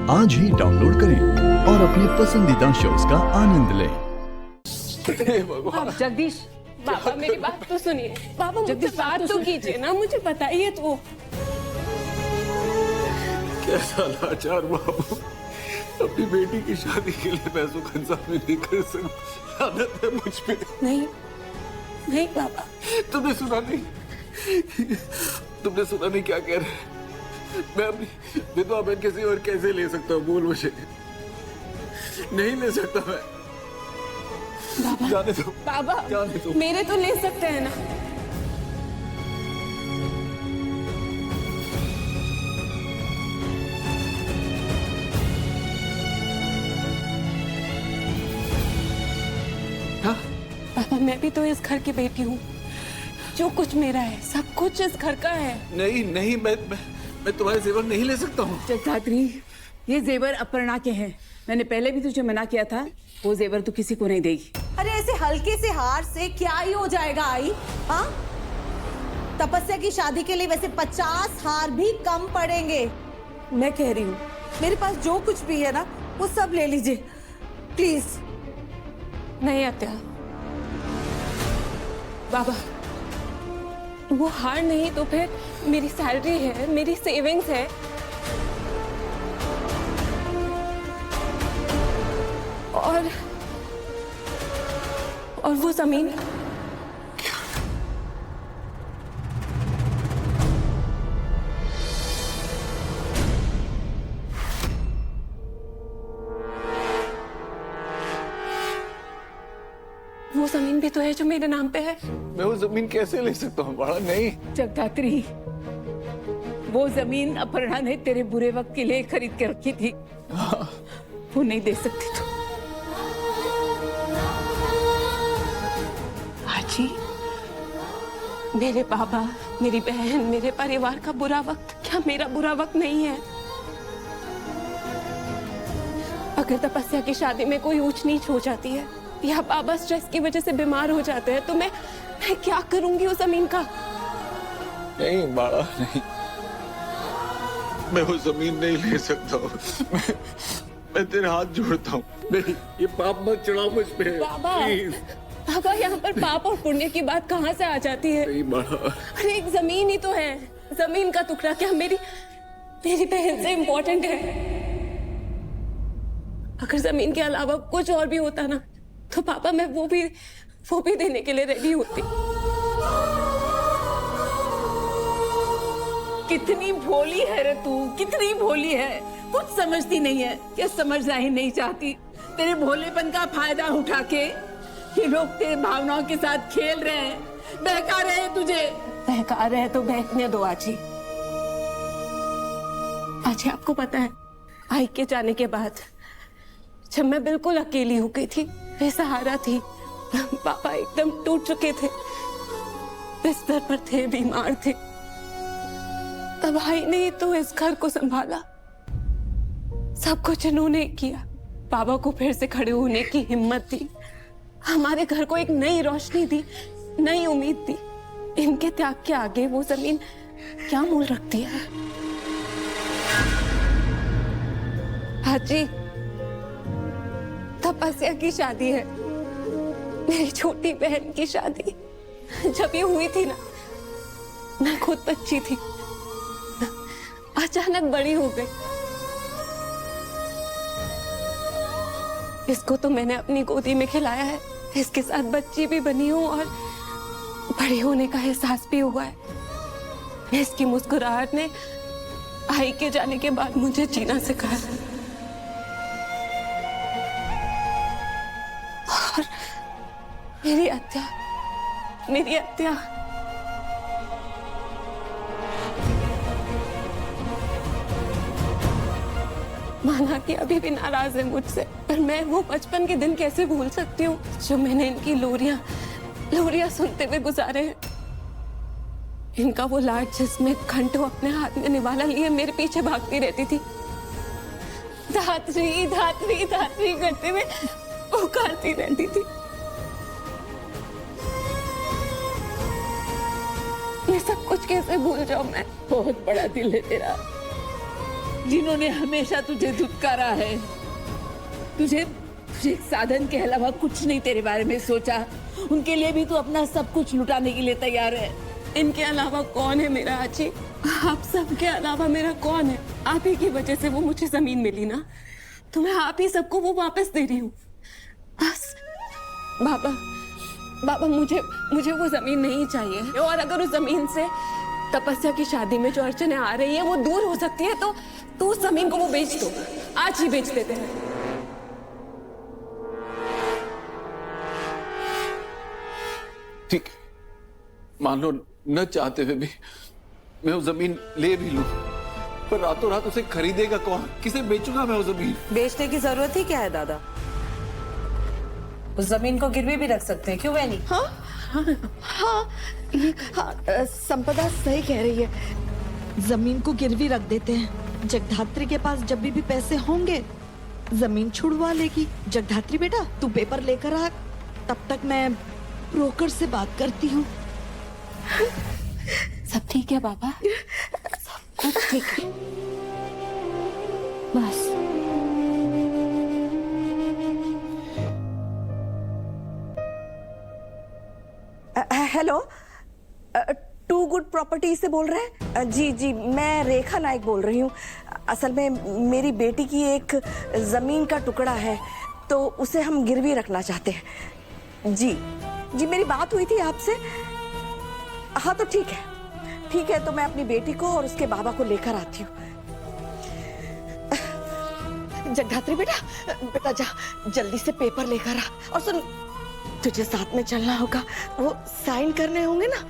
आज ही डाउनलोड करें और अपने पसंदीदा शोज का आनंद लें। जगदीश, बाबा मेरी बात तो सुनिए। बाबा मुझे जगदीश, बात तो कीजिए ना, मुझे बताइए तो। कैसा लाचार बाबू, अपनी बेटी की शादी के लिए पैसों का इंतजाम नहीं कर सकता। लानत है मुझ पे। नहीं नहीं बाबा, तुमने सुना नहीं? तुमने सुना नहीं क्या कह रहे हैं? मैं अपनी विधवा बहन कैसे और कैसे ले सकता हूँ? बोल मुझे। नहीं ले सकता मैं। बाबा जाने दो बाबा, जाने दो। मेरे तो ले सकते हैं ना। हाँ? बाबा मैं भी तो इस घर की बेटी हूँ। जो कुछ मेरा है सब कुछ इस घर का है। नहीं नहीं, मैं तुम्हारे जेवर नहीं ले सकता हूँ। जगदात्री, ये जेवर अपर्णा के हैं। मैंने पहले भी तुझे मना किया था, वो जेवर तो किसी को नहीं देगी। अरे ऐसे हल्के से हार से क्या ही हो जाएगा आई? हाँ, तपस्या की शादी के लिए वैसे 50 हार भी कम पड़ेंगे। मैं कह रही हूँ मेरे पास जो कुछ भी है ना वो सब ले लीजिए प्लीज। नहीं अत्या, बाबा वो हार नहीं तो फिर मेरी सैलरी है, मेरी सेविंग्स है। और वो जमीन। वो जमीन भी तो है जो मेरे नाम पे है। मैं वो जमीन कैसे ले सकता हूँ? बड़ा नहीं। जगदात्री, वो जमीन अपर्णा ने तेरे बुरे वक्त के लिए खरीद के रखी थी। वो नहीं दे सकती तू। आजी, मेरे बाबा, मेरी बहन, मेरे परिवार का बुरा वक्त क्या मेरा बुरा वक्त नहीं है? अगर तपस्या की शादी में कोई ऊंच नीच हो जाती है या बाबा स्ट्रेस की वजह से बीमार हो जाते हैं तो मैं क्या करूंगी उस जमीन का? नहीं बाड़ा, नहीं, मैं वो जमीन नहीं ले सकता हूँ। मैं तेरे हाथ जोड़ता हूँ। नहीं, ये पाप मत चढ़ाओ मुझ पे। बाबा, प्लीज। बाबा यहाँ पर पाप और पुण्य की बात कहाँ से आ जाती है? नहीं बाड़ा। अरे एक जमीन ही तो है। जमीन का टुकड़ा क्या मेरी बहन से इम्पोर्टेंट है? अगर जमीन के अलावा कुछ और भी होता ना तो पापा मैं वो भी देने के लिए रेडी होती। कितनी भोली है रे तू, कितनी भोली है। कुछ समझती नहीं है, क्या समझना ही नहीं चाहती। तेरे भोलेपन का फायदा उठा के ये लोग तेरे भावनाओं के साथ खेल रहे हैं, बहका रहे हैं तुझे। बहका रहे तो बहकने दो आजी। आजी आपको पता है, आई के जाने के बाद जब मैं बिल्कुल अकेली हो गई थी, बेसहारा थी, पापा एकदम टूट चुके थे, बिस्तर पर थे, बीमार थे, तब आई ने तो इस घर को संभाला। सब कुछ इन्होंने किया। पापा को फिर से खड़े होने की हिम्मत दी, हमारे घर को एक नई रोशनी दी, नई उम्मीद दी। इनके त्याग के आगे वो जमीन क्या मूल रखती है? हाजी, तपस्या की शादी है, मेरी छोटी बहन की शादी। जब ये हुई थी ना, मैं खुद बच्ची थी, अचानक बड़ी हो गई। इसको तो मैंने अपनी गोदी में खिलाया है, इसके साथ बच्ची भी बनी हूँ और बड़ी होने का एहसास भी हुआ है। इसकी मुस्कुराहट ने आई के जाने के बाद मुझे जीना सिखाया। और मेरी अत्या माना कि अभी भी नाराज है मुझसे, पर मैं वो बचपन के दिन कैसे भूल सकती हूँ जो मैंने इनकी लोरियां सुनते हुए गुजारे हैं। इनका वो लाड जिसमें घंटों अपने हाथ में निवाला लिए मेरे पीछे भागती रहती थी, धात्री धात्री धात्री करते हुए पुकारती रहती थी। ये सब कुछ कैसे भूल जाऊं मैं? बहुत बड़ा दिल है तेरा, जिन्होंने हमेशा तुझे धुतकारा है। तुझे एक साधन के अलावा कुछ नहीं तेरे बारे में सोचा। उनके लिए भी तू अपना सब कुछ लुटाने के लिए तैयार है। इनके अलावा कौन है मेरा आजी? आप सबके अलावा मेरा कौन है? आप ही की वजह से वो मुझे जमीन मिली ना, तो मैं आप ही सबको वो वापस दे रही हूँ बस। बाबा मुझे वो जमीन नहीं चाहिए। और अगर उस जमीन से तपस्या की शादी में जो अड़चने आ रही है वो दूर हो सकती है तो उस जमीन को वो बेच दो। आज ही बेच देते हैं। ठीक, मान लो न चाहते हुए भी मैं वो जमीन ले भी लूं, पर रातों रात उसे खरीदेगा कौन? किसे बेचूंगा मैं वो जमीन? बेचने की जरूरत ही क्या है दादा? उस जमीन को गिरवी भी रख सकते हैं, क्यों बहनी? संपदा सही कह रही है। जमीन को गिरवी रख देते हैं। जगधात्री के पास जब भी पैसे होंगे जमीन छुड़वा लेगी। जगधात्री बेटा तू पेपर लेकर आ, तब तक मैं ब्रोकर से बात करती हूँ। सब ठीक है बाबा? सब कुछ ठीक है बस। हेलो, टू गुड प्रॉपर्टी से बोल रहे हैं? जी मैं रेखा नायक बोल रही हूँ। असल में मेरी बेटी की एक जमीन का टुकड़ा है तो उसे हम गिरवी रखना चाहते हैं। जी मेरी बात हुई थी आपसे। हाँ तो ठीक है तो मैं अपनी बेटी को और उसके बाबा को लेकर आती हूँ। जगधात्री बेटा जा जल्दी से पेपर लेकर आ। और सुन, तुझे साथ में चलना होगा, वो साइन करने होंगे ना।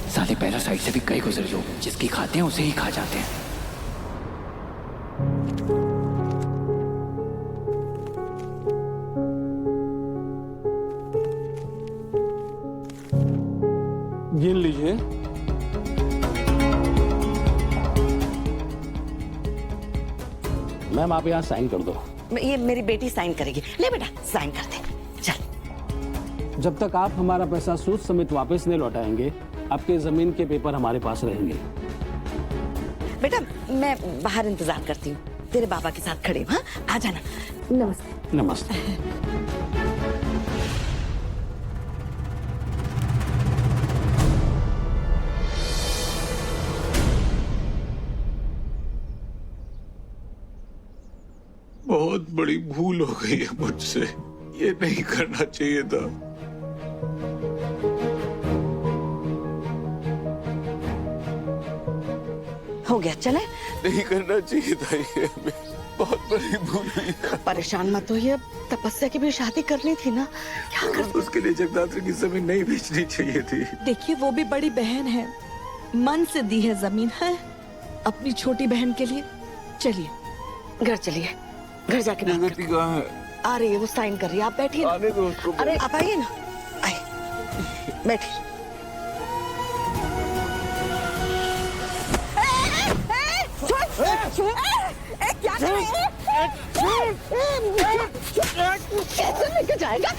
साले पैरासाइट से भी कई गुजरे लोग, जिसकी खाते हैं उसे ही खा जाते हैं। गिन लीजिए। मैम आप यहाँ साइन कर दो। ये मेरी बेटी साइन करेगी। ले बेटा साइन कर दे, चल। जब तक आप हमारा पैसा सूद समेत वापस नहीं लौटाएंगे आपके जमीन के पेपर हमारे पास रहेंगे। बेटा मैं बाहर इंतजार करती हूँ, तेरे बाबा के साथ खड़े हूँ। हाँ आ जाना। नमस्ते। नमस्ते। बहुत बड़ी भूल हो गई है मुझसे, ये नहीं करना चाहिए था। हो गया, चले? नहीं करना चाहिए था, ये बहुत बड़ी भूल हुई है। परेशान मत होइए, अब तपस्या की भी शादी करनी थी ना, क्या कर। उसके लिए जगदात्री की जमीन नहीं बेचनी चाहिए थी। देखिए वो भी बड़ी बहन है, मन से दी है जमीन है अपनी छोटी बहन के लिए। चलिए घर चलिए, घर जाके बात करते हैं। कहाँ है? आ रही है, वो साइन कर रही है, आप बैठिए ना। आने दो उसको। अरे आप आइए ना, आइए बैठिए। क्या कर रही है? कैसे लेके जाएगा?